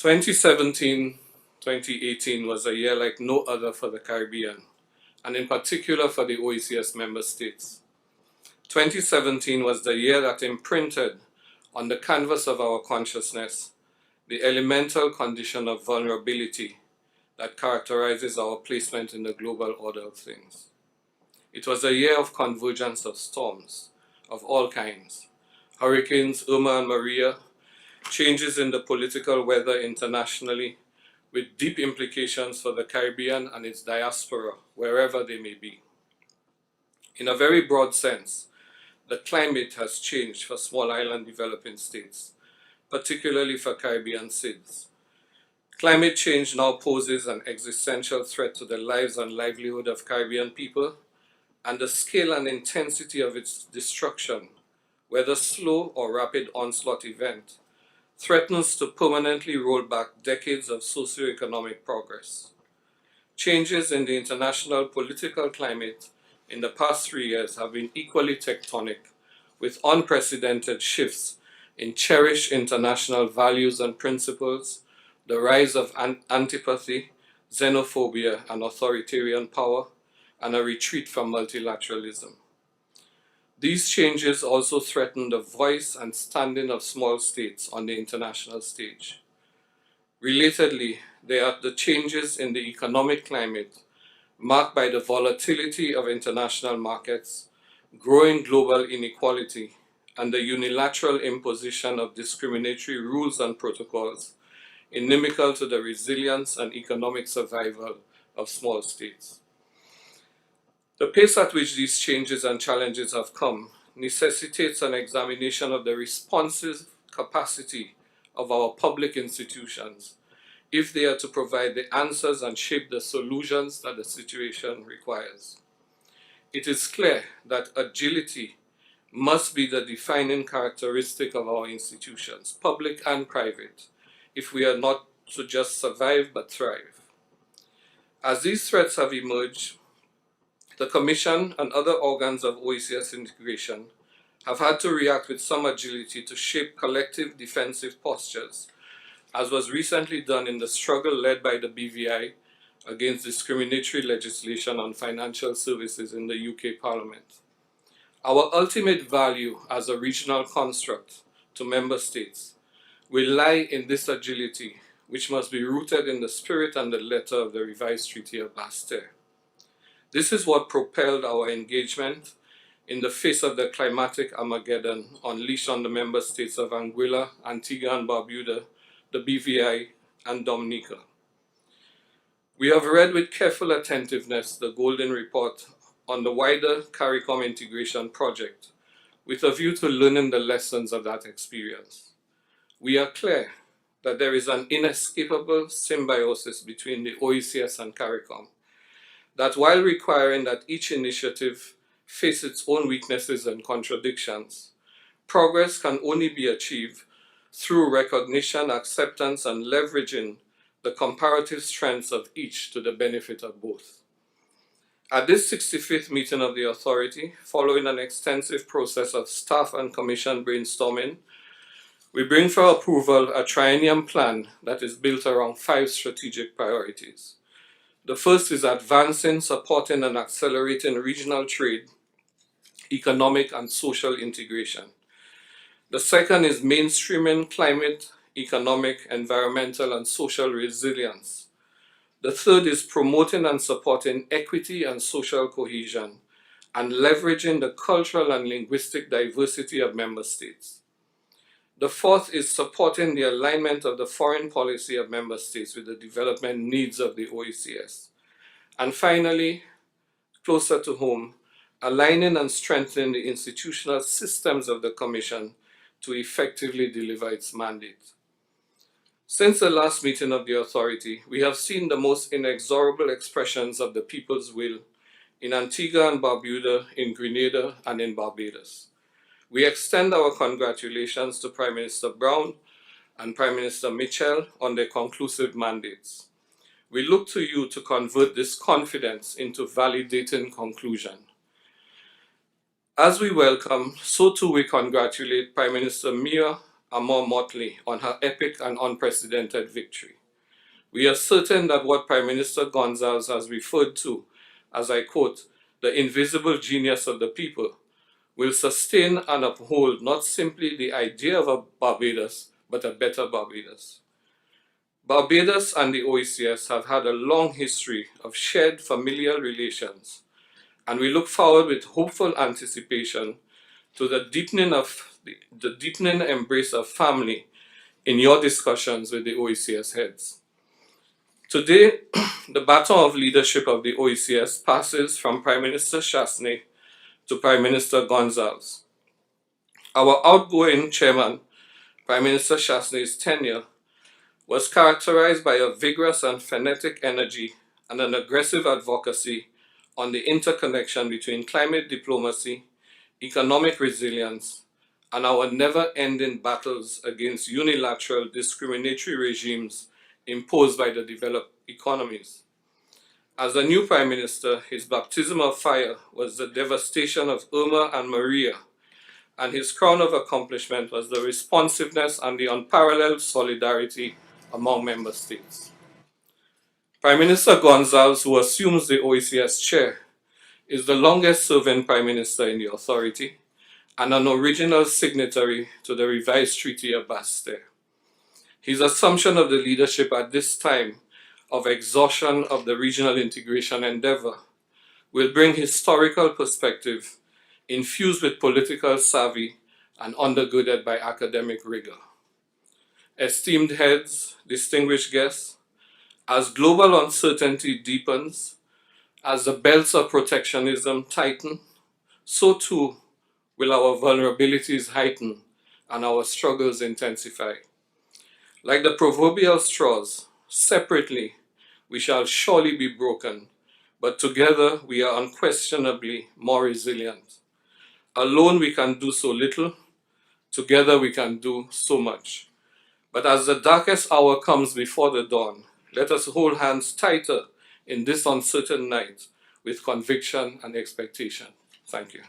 2017-2018 was a year like no other for the Caribbean, and in particular for the OECS member states. 2017 was the year that imprinted on the canvas of our consciousness the elemental condition of vulnerability that characterizes our placement in the global order of things. It was a year of convergence of storms of all kinds: hurricanes Irma and Maria, changes in the political weather internationally, with deep implications for the Caribbean and its diaspora, wherever they may be. In a very broad sense, the climate has changed for small island developing states, particularly for Caribbean SIDS. Climate change now poses an existential threat to the lives and livelihood of Caribbean people, and the scale and intensity of its destruction, whether slow or rapid onslaught event, threatens to permanently roll back decades of socioeconomic progress. Changes in the international political climate in the past 3 years have been equally tectonic, with unprecedented shifts in cherished international values and principles, the rise of antipathy, xenophobia, and authoritarian power, and a retreat from multilateralism. These changes also threaten the voice and standing of small states on the international stage. Relatedly, there are the changes in the economic climate marked by the volatility of international markets, growing global inequality, and the unilateral imposition of discriminatory rules and protocols inimical to the resilience and economic survival of small states. The pace at which these changes and challenges have come necessitates an examination of the responsive capacity of our public institutions if they are to provide the answers and shape the solutions that the situation requires. It is clear that agility must be the defining characteristic of our institutions, public and private, if we are not to just survive but thrive. As these threats have emerged, the Commission and other organs of OECS integration have had to react with some agility to shape collective defensive postures, as was recently done in the struggle led by the BVI against discriminatory legislation on financial services in the UK Parliament. Our ultimate value as a regional construct to member states will lie in this agility, which must be rooted in the spirit and the letter of the revised Treaty of Bastia. This is what propelled our engagement in the face of the climatic Armageddon unleashed on the member states of Anguilla, Antigua and Barbuda, the BVI, and Dominica. We have read with careful attentiveness the Golden Report on the wider CARICOM integration project, with a view to learning the lessons of that experience. We are clear that there is an inescapable symbiosis between the OECS and CARICOM, that while requiring that each initiative face its own weaknesses and contradictions, progress can only be achieved through recognition, acceptance, and leveraging the comparative strengths of each to the benefit of both. At this 65th meeting of the Authority, following an extensive process of staff and commission brainstorming, we bring for approval a triennium plan that is built around 5 strategic priorities. The first is advancing, supporting, and accelerating regional trade, economic, and social integration. The second is mainstreaming climate, economic, environmental, and social resilience. The third is promoting and supporting equity and social cohesion, and leveraging the cultural and linguistic diversity of member states. The fourth is supporting the alignment of the foreign policy of member states with the development needs of the OECS. And finally, closer to home, aligning and strengthening the institutional systems of the Commission to effectively deliver its mandate. Since the last meeting of the Authority, we have seen the most inexorable expressions of the people's will in Antigua and Barbuda, in Grenada, and in Barbados. We extend our congratulations to Prime Minister Brown and Prime Minister Mitchell on their conclusive mandates. We look to you to convert this confidence into validating conclusion. As we welcome, so too we congratulate Prime Minister Mia Amor Motley on her epic and unprecedented victory. We are certain that what Prime Minister Gonzalez has referred to, as I quote, the invisible genius of the people, will sustain and uphold not simply the idea of a Barbados, but a better Barbados. Barbados and the OECS have had a long history of shared familial relations, and we look forward with hopeful anticipation to the deepening embrace of family in your discussions with the OECS heads. Today, the baton of leadership of the OECS passes from Prime Minister Chasney to Prime Minister Gonzalez. Our outgoing chairman, Prime Minister Chasney's tenure was characterized by a vigorous and frenetic energy and an aggressive advocacy on the interconnection between climate diplomacy, economic resilience, and our never-ending battles against unilateral discriminatory regimes imposed by the developed economies. As a new Prime Minister, his baptism of fire was the devastation of Irma and Maria, and his crown of accomplishment was the responsiveness and the unparalleled solidarity among member states. Prime Minister Gonzalez, who assumes the OECS chair, is the longest serving Prime Minister in the authority and an original signatory to the revised Treaty of Bastille. His assumption of the leadership at this time of exhaustion of the regional integration endeavor will bring historical perspective infused with political savvy and undergirded by academic rigor. Esteemed heads, distinguished guests, as global uncertainty deepens, as the belts of protectionism tighten, so too will our vulnerabilities heighten and our struggles intensify. Like the proverbial straws, separately we shall surely be broken, but together we are unquestionably more resilient. Alone we can do so little, together we can do so much. But as the darkest hour comes before the dawn, let us hold hands tighter in this uncertain night with conviction and expectation. Thank you.